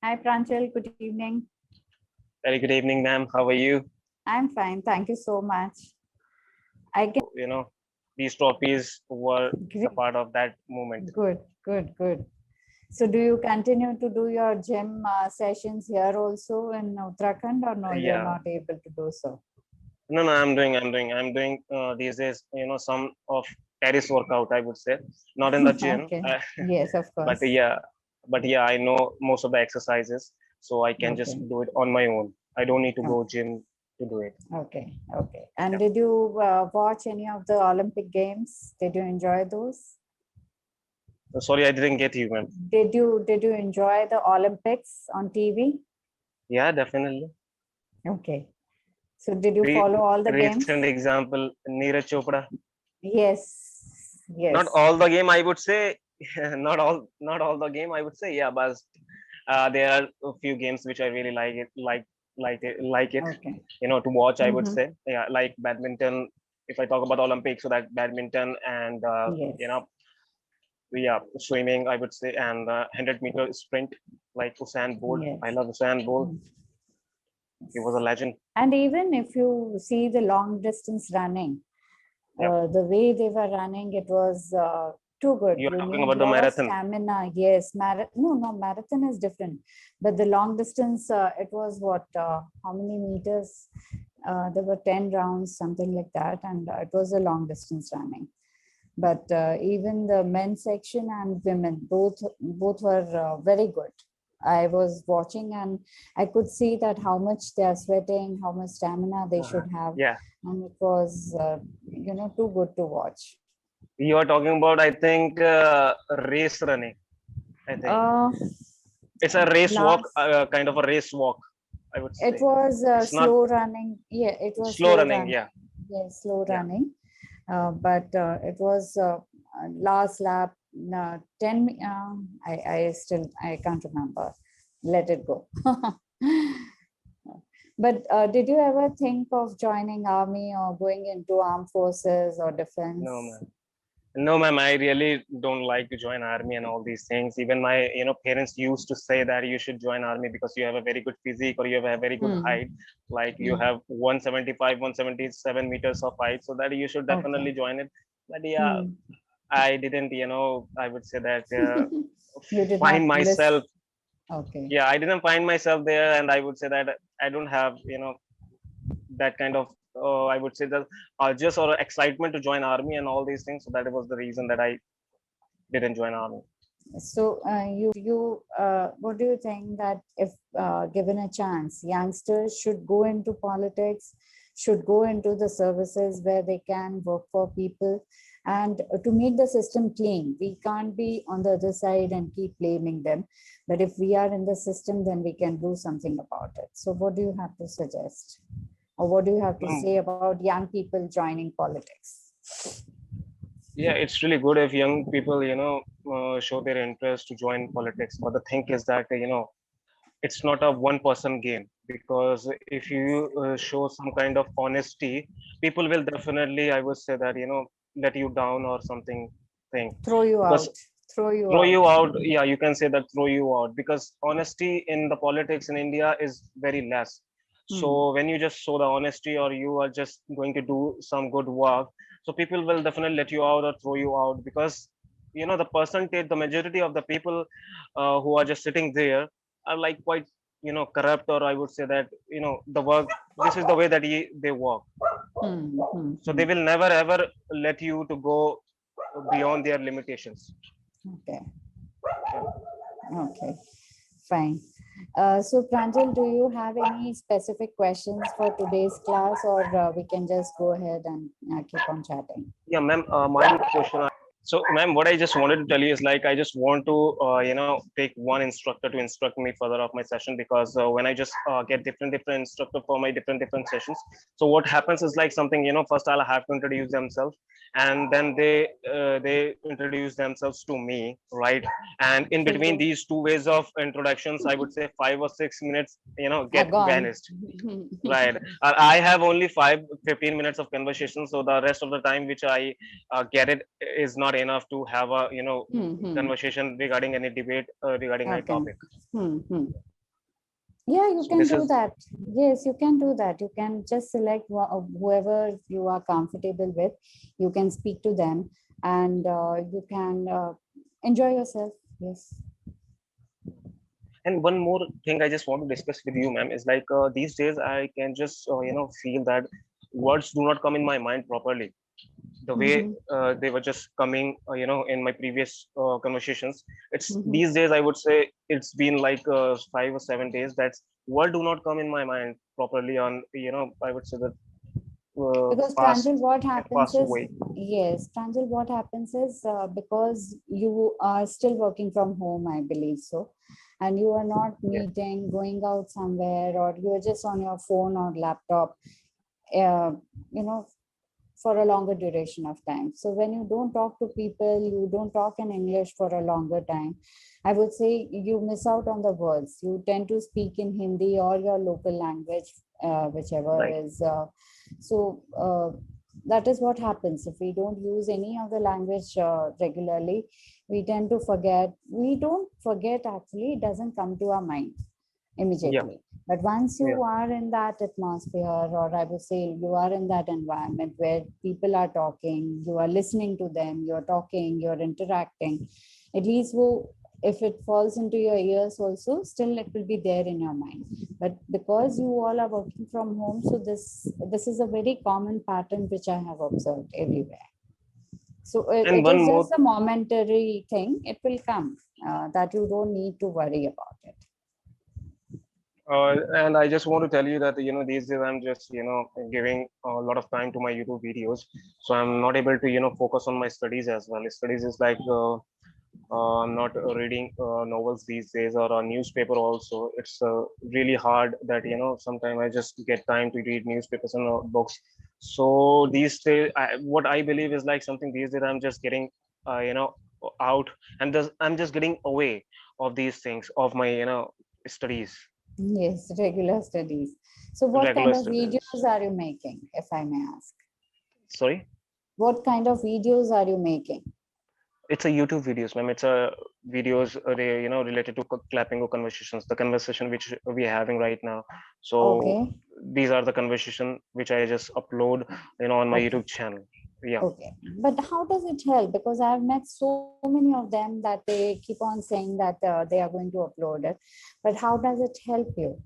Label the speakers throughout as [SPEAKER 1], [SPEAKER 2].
[SPEAKER 1] Hi, Pranchal. Good evening.
[SPEAKER 2] Very good evening, ma'am. How are you?
[SPEAKER 1] I'm fine. Thank you so much. I get
[SPEAKER 2] These trophies were the
[SPEAKER 1] great.
[SPEAKER 2] part of that moment.
[SPEAKER 1] Good. So, do you continue to do your gym sessions here also in Uttarakhand, or no? You're
[SPEAKER 2] Yeah.
[SPEAKER 1] not able to do so.
[SPEAKER 2] No, I'm doing these days, some of terrace workout, I would say. Not in the gym.
[SPEAKER 1] Okay. Yes, of
[SPEAKER 2] But
[SPEAKER 1] course.
[SPEAKER 2] yeah, I know most of the exercises, so I can just
[SPEAKER 1] Okay.
[SPEAKER 2] do it on my own. I don't need to
[SPEAKER 1] Oh,
[SPEAKER 2] go gym to do it.
[SPEAKER 1] okay. Okay. And
[SPEAKER 2] Yeah.
[SPEAKER 1] did you watch any of the Olympic Games? Did you enjoy those?
[SPEAKER 2] Sorry, I didn't get you, ma'am.
[SPEAKER 1] Did you enjoy the Olympics on TV?
[SPEAKER 2] Yeah, definitely.
[SPEAKER 1] Okay. So, did you follow all the
[SPEAKER 2] Recent
[SPEAKER 1] games?
[SPEAKER 2] example, Neeraj Chopra.
[SPEAKER 1] Yes.
[SPEAKER 2] Not
[SPEAKER 1] Yes.
[SPEAKER 2] all the game, I would say. Not all the game, I would say. Yeah, but there are a few games which I really like it
[SPEAKER 1] Okay.
[SPEAKER 2] to watch, I would
[SPEAKER 1] Mm-hmm.
[SPEAKER 2] say. Yeah, like badminton. If I talk about Olympics, so that badminton and
[SPEAKER 1] Yes.
[SPEAKER 2] yeah, swimming, I would say, and 100-meter sprint, like Usain Bolt. I
[SPEAKER 1] Yes.
[SPEAKER 2] love Usain Bolt.
[SPEAKER 1] Mm.
[SPEAKER 2] He was a legend.
[SPEAKER 1] And even if you see the long distance running,
[SPEAKER 2] Yeah,
[SPEAKER 1] the way they were running, it was too good.
[SPEAKER 2] you are
[SPEAKER 1] You
[SPEAKER 2] talking
[SPEAKER 1] need
[SPEAKER 2] about
[SPEAKER 1] a
[SPEAKER 2] the
[SPEAKER 1] lot of
[SPEAKER 2] marathon.
[SPEAKER 1] stamina. Yes, no, marathon is different. But the long distance, it was what? How many meters? There were 10 rounds, something like that, and it was a long distance running. But even the men's section and women, both were very good. I was watching and I could see that how much they are sweating, how much stamina they
[SPEAKER 2] Uh-huh.
[SPEAKER 1] should have,
[SPEAKER 2] Yeah,
[SPEAKER 1] and it was too good to watch.
[SPEAKER 2] you are talking about, I think, race running. I think
[SPEAKER 1] uh
[SPEAKER 2] it's a race walk,
[SPEAKER 1] Last,
[SPEAKER 2] kind of a race walk, I would
[SPEAKER 1] it
[SPEAKER 2] say.
[SPEAKER 1] was
[SPEAKER 2] It's not
[SPEAKER 1] slow running. Yeah, it was
[SPEAKER 2] slow
[SPEAKER 1] slow
[SPEAKER 2] running.
[SPEAKER 1] running.
[SPEAKER 2] Yeah,
[SPEAKER 1] Yes, slow
[SPEAKER 2] yeah.
[SPEAKER 1] running. But it was last lap, 10. I can't remember. Let it go. But did you ever think of joining army or going into armed forces or
[SPEAKER 2] No,
[SPEAKER 1] defense?
[SPEAKER 2] ma'am. No, ma'am. I really don't like to join army and all these things. Even my, parents used to say that you should join army because you have a very good physique or you have a very good
[SPEAKER 1] Hmm.
[SPEAKER 2] height. Like you
[SPEAKER 1] Hmm.
[SPEAKER 2] have 175, 177 meters of height, so that you should
[SPEAKER 1] Okay.
[SPEAKER 2] definitely join it. But yeah,
[SPEAKER 1] Hmm.
[SPEAKER 2] I didn't, I would say that
[SPEAKER 1] You did
[SPEAKER 2] find
[SPEAKER 1] not
[SPEAKER 2] myself.
[SPEAKER 1] list. Okay.
[SPEAKER 2] Yeah, I didn't find myself there, and I would say that I don't have, that kind of I would say that just or excitement to join army and all these things. So that was the reason that I didn't join army.
[SPEAKER 1] So, what do you think that if given a chance, youngsters should go into politics, should go into the services where they can work for people, and to make the system clean? We can't be on the other side and keep blaming them. But if we are in the system, then we can do something about it. So, what do you have to suggest, or what do you have to
[SPEAKER 2] Mm,
[SPEAKER 1] say about young people joining politics?
[SPEAKER 2] yeah, it's really good if young people show their interest to join politics, but the thing is that it's not a one person game, because if you show some kind of honesty, people will definitely, I would say that, let you down or something thing.
[SPEAKER 1] Throw you
[SPEAKER 2] Because
[SPEAKER 1] out. Throw you
[SPEAKER 2] throw you
[SPEAKER 1] out.
[SPEAKER 2] out, yeah, you can say that, throw you out, because honesty in the politics in India is very less. So
[SPEAKER 1] Hmm.
[SPEAKER 2] when you just show the honesty or you are just going to do some good work, so people will definitely let you out or throw you out, because the percentage, the majority of the people who are just sitting there are like quite corrupt, or I would say that the work, this is the way that they work.
[SPEAKER 1] Hmm. Hmm.
[SPEAKER 2] So they
[SPEAKER 1] Hmm.
[SPEAKER 2] will never ever let you to go beyond their limitations.
[SPEAKER 1] Okay.
[SPEAKER 2] Yeah.
[SPEAKER 1] Okay. Fine. So, Pranjal, do you have any specific questions for today's class, or we can just go ahead and keep on chatting?
[SPEAKER 2] Yeah, ma'am. My question. So, ma'am, what I just wanted to tell you is like I just want to, take one instructor to instruct me further of my session, because when I just get different instructor for my different sessions, so what happens is like something, first I'll have to introduce themselves, and then they introduce themselves to me, right? And in
[SPEAKER 1] So
[SPEAKER 2] between
[SPEAKER 1] you
[SPEAKER 2] these two ways of introductions, I would say 5 or 6 minutes,
[SPEAKER 1] are
[SPEAKER 2] get
[SPEAKER 1] gone.
[SPEAKER 2] vanished. Right. I have only 15 minutes of conversation, so the rest of the time which I get it is not enough to have a
[SPEAKER 1] Hmm, hmm.
[SPEAKER 2] conversation regarding any debate regarding any
[SPEAKER 1] Okay.
[SPEAKER 2] topic.
[SPEAKER 1] Hmm, hmm. Yeah, you
[SPEAKER 2] So
[SPEAKER 1] can
[SPEAKER 2] this
[SPEAKER 1] do
[SPEAKER 2] is,
[SPEAKER 1] that. Yes, you can do that. You can just select whoever you are comfortable with. You can speak to them, and you can enjoy yourself. Yes.
[SPEAKER 2] and one more thing I just want to discuss with you, ma'am, is like these days I can just feel that words do not come in my mind properly the way
[SPEAKER 1] Mm-hmm.
[SPEAKER 2] they were just coming in my previous conversations. It's
[SPEAKER 1] Mm-hmm.
[SPEAKER 2] these days I would say it's been like 5 or 7 days that word do not come in my mind properly on I would say the
[SPEAKER 1] Because
[SPEAKER 2] fast
[SPEAKER 1] Pranjal, what
[SPEAKER 2] and
[SPEAKER 1] happens
[SPEAKER 2] fast
[SPEAKER 1] is,
[SPEAKER 2] way.
[SPEAKER 1] yes, Pranjal, what happens is because you are still working from home, I believe so, and you are not
[SPEAKER 2] Yeah,
[SPEAKER 1] meeting, going out somewhere, or you are just on your phone or laptop, uh, you know, for a longer duration of time. So when you don't talk to people, you don't talk in English for a longer time, I would say you miss out on the words. You tend to speak in Hindi or your local language, whichever
[SPEAKER 2] right.
[SPEAKER 1] is. So that is what happens if we don't use any of the language regularly. We tend to forget. We don't forget actually; it doesn't come to our mind
[SPEAKER 2] Yeah,
[SPEAKER 1] immediately. But once
[SPEAKER 2] yeah,
[SPEAKER 1] you are in that atmosphere, or I would say you are in that environment where people are talking, you are listening to them, you're talking, you're interacting, at least if it falls into your ears also, still it will be there in your mind. But because you all are working from home, so this is a very common pattern which I have observed everywhere. So
[SPEAKER 2] and
[SPEAKER 1] it
[SPEAKER 2] one
[SPEAKER 1] is
[SPEAKER 2] more.
[SPEAKER 1] just a momentary thing. It will come, that you don't need to worry about it.
[SPEAKER 2] And I just want to tell you that these days I'm just giving a lot of time to my YouTube videos, so I'm not able to focus on my studies as well. Studies is like I'm not reading novels these days or a newspaper also. It's really hard that sometimes I just get time to read newspapers and books. So these days, what I believe is like something these days I'm just getting out, and I'm just getting away of these things of my studies,
[SPEAKER 1] Yes, regular studies. So what kind
[SPEAKER 2] regular
[SPEAKER 1] of videos
[SPEAKER 2] studies.
[SPEAKER 1] are you making, if I may ask?
[SPEAKER 2] Sorry.
[SPEAKER 1] What kind of videos are you making?
[SPEAKER 2] It's a YouTube videos, ma'am. It's a videos related to clapping or conversations, the conversation which we are having right now. So
[SPEAKER 1] Okay,
[SPEAKER 2] these are the conversation which I just upload on my
[SPEAKER 1] okay,
[SPEAKER 2] YouTube channel. Yeah,
[SPEAKER 1] okay. But how does it help? Because I've met so many of them that they keep on saying that they are going to upload it. But how does it help you?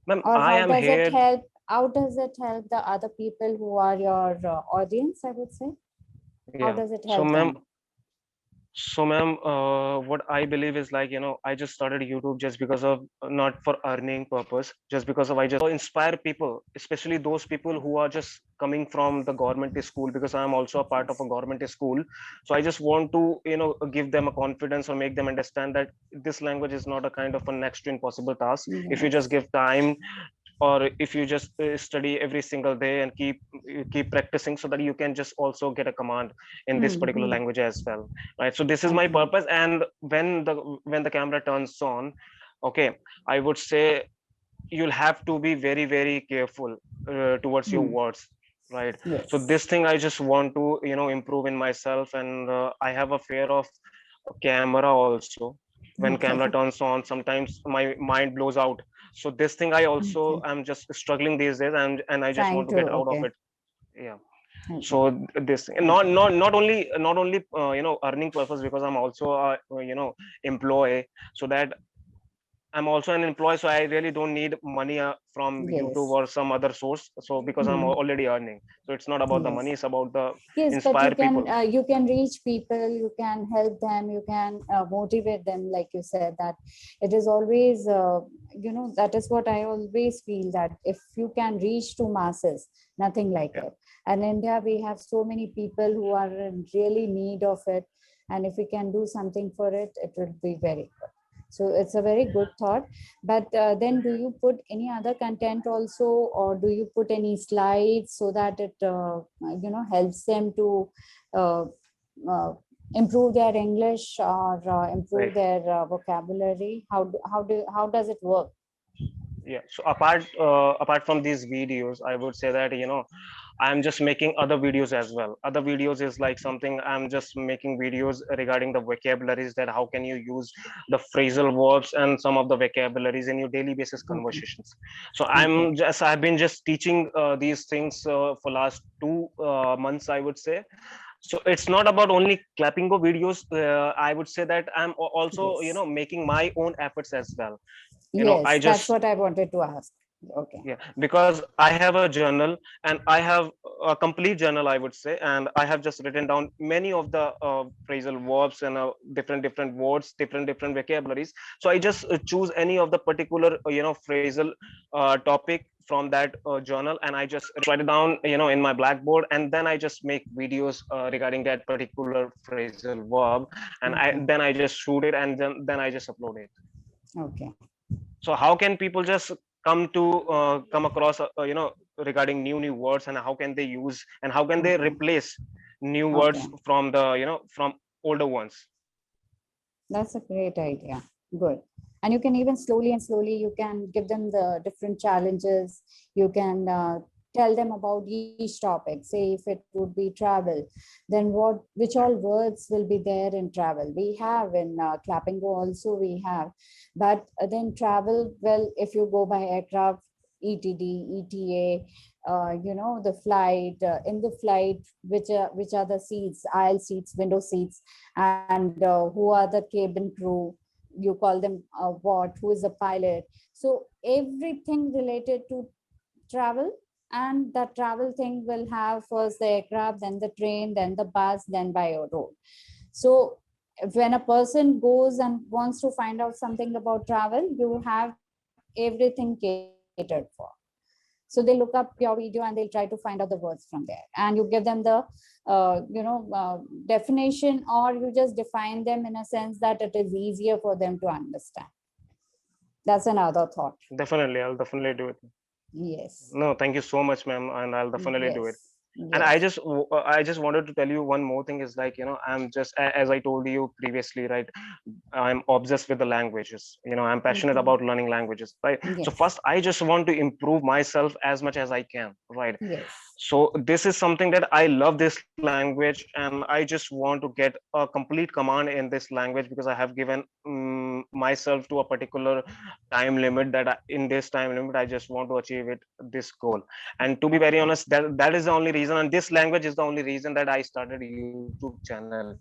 [SPEAKER 2] ma'am,
[SPEAKER 1] Or
[SPEAKER 2] I
[SPEAKER 1] how
[SPEAKER 2] am
[SPEAKER 1] does it
[SPEAKER 2] here.
[SPEAKER 1] help? How does it help the other people who are your audience, I would say? How
[SPEAKER 2] Yeah.
[SPEAKER 1] does it
[SPEAKER 2] So
[SPEAKER 1] help
[SPEAKER 2] ma'am,
[SPEAKER 1] them?
[SPEAKER 2] what I believe is like, I just started YouTube just because of not for earning purpose, just because of I just inspire people, especially those people who are just coming from the government school, because I'm also a part of
[SPEAKER 1] Yes.
[SPEAKER 2] a government school. So I just want to, give them a confidence or make them understand that this language is not a kind of a next to impossible task. If you just
[SPEAKER 1] Yes.
[SPEAKER 2] give time, or if you just study every single day and keep practicing, so that you can just also get a command in this particular
[SPEAKER 1] Mm-hmm.
[SPEAKER 2] language as well, right? So this is my
[SPEAKER 1] Okay.
[SPEAKER 2] purpose. And when the camera turns on, okay, I would say you'll have to be very very careful towards your
[SPEAKER 1] Hmm.
[SPEAKER 2] words, right? So
[SPEAKER 1] Yes.
[SPEAKER 2] this thing I just want to improve in myself. And I have a fear of camera also. When camera
[SPEAKER 1] Okay.
[SPEAKER 2] turns on, sometimes my mind blows out. So this thing I also
[SPEAKER 1] Okay.
[SPEAKER 2] am just struggling these days, and I just
[SPEAKER 1] Trying
[SPEAKER 2] want to
[SPEAKER 1] to,
[SPEAKER 2] get out of
[SPEAKER 1] okay.
[SPEAKER 2] it. Yeah.
[SPEAKER 1] Okay.
[SPEAKER 2] So this not only earning purpose, because I'm also a employee, so that I'm also an employee, so I really don't need money from YouTube
[SPEAKER 1] Yes.
[SPEAKER 2] or some other source. So because I'm
[SPEAKER 1] Hmm.
[SPEAKER 2] already earning, so it's not about the money;
[SPEAKER 1] Yes.
[SPEAKER 2] it's about the
[SPEAKER 1] Yes, but
[SPEAKER 2] inspire people.
[SPEAKER 1] you can reach people, you can help them, you can motivate them, like you said, that it is always that is what I always feel, that if you can reach to masses, nothing like
[SPEAKER 2] Yeah,
[SPEAKER 1] it. And India, we have so many people who are in really need of it, and if we can do something for it, it will be very good. So it's a very good thought. But then do you put any other content also, or do you put any slides so that it helps them to uh, uh, improve their English, or improve
[SPEAKER 2] right.
[SPEAKER 1] their vocabulary? How does it work?
[SPEAKER 2] Yeah. So apart from these videos, I would say that, I'm just making other videos as well. Other videos is like something, I'm just making videos regarding the vocabularies, that how can you use the phrasal verbs and some of the vocabularies in your daily basis
[SPEAKER 1] Okay.
[SPEAKER 2] conversations. So
[SPEAKER 1] Okay.
[SPEAKER 2] I've been just teaching these things for last 2 months, I would say. So it's not about only clapping go videos. I would say that I'm also,
[SPEAKER 1] Yes.
[SPEAKER 2] making my own efforts as well. I
[SPEAKER 1] Yes, that's
[SPEAKER 2] just,
[SPEAKER 1] what I wanted to ask. Okay.
[SPEAKER 2] yeah, because I have a journal, and I have a complete journal, I would say, and I have just written down many of the phrasal verbs and different words, different vocabularies. So I just choose any of the particular phrasal topic from that journal, and I just write it down, in my blackboard, and then I just make videos regarding that particular phrasal verb, and
[SPEAKER 1] Okay.
[SPEAKER 2] then I just shoot it, and then I just upload it.
[SPEAKER 1] Okay.
[SPEAKER 2] So how can people just come across regarding new words, and how can they use, and how can they
[SPEAKER 1] Okay.
[SPEAKER 2] replace new
[SPEAKER 1] Okay.
[SPEAKER 2] words from the from older ones?
[SPEAKER 1] That's a great idea. Good. And you can even slowly you can give them the different challenges. You can tell them about each topic. Say if it would be travel, then which all words will be there in travel. We have in Clapping Go also we have, but then travel. Well, if you go by aircraft, ETD, ETA, the flight. In the flight, which are the seats, aisle seats, window seats, and who are the cabin crew, you call them what, who is the pilot. So everything related to travel, and the travel thing will have first the aircraft, then the train, then the bus, then by road. So when a person goes and wants to find out something about travel, you have everything catered for. So they look up your video and they'll try to find out the words from there, and you give them the definition, or you just define them in a sense that it is easier for them to understand. That's another thought.
[SPEAKER 2] Definitely, I'll definitely do it.
[SPEAKER 1] Yes.
[SPEAKER 2] No, thank you so much, ma'am, and I'll definitely do it.
[SPEAKER 1] Yes.
[SPEAKER 2] And
[SPEAKER 1] Yes.
[SPEAKER 2] I just wanted to tell you one more thing, is like, I'm just, as I told you previously, right? I'm obsessed with the languages. I'm passionate
[SPEAKER 1] Okay.
[SPEAKER 2] about learning languages, right? So
[SPEAKER 1] Yes.
[SPEAKER 2] first, I just want to improve myself as much as I can, right?
[SPEAKER 1] Yes.
[SPEAKER 2] So this is something that I love this language, and I just want to get a complete command in this language, because I have given myself to a particular time limit, that in this time limit I just want to achieve it, this goal. And to be very
[SPEAKER 1] Okay.
[SPEAKER 2] honest, that is the only reason, and this language is the only reason that I started YouTube channel.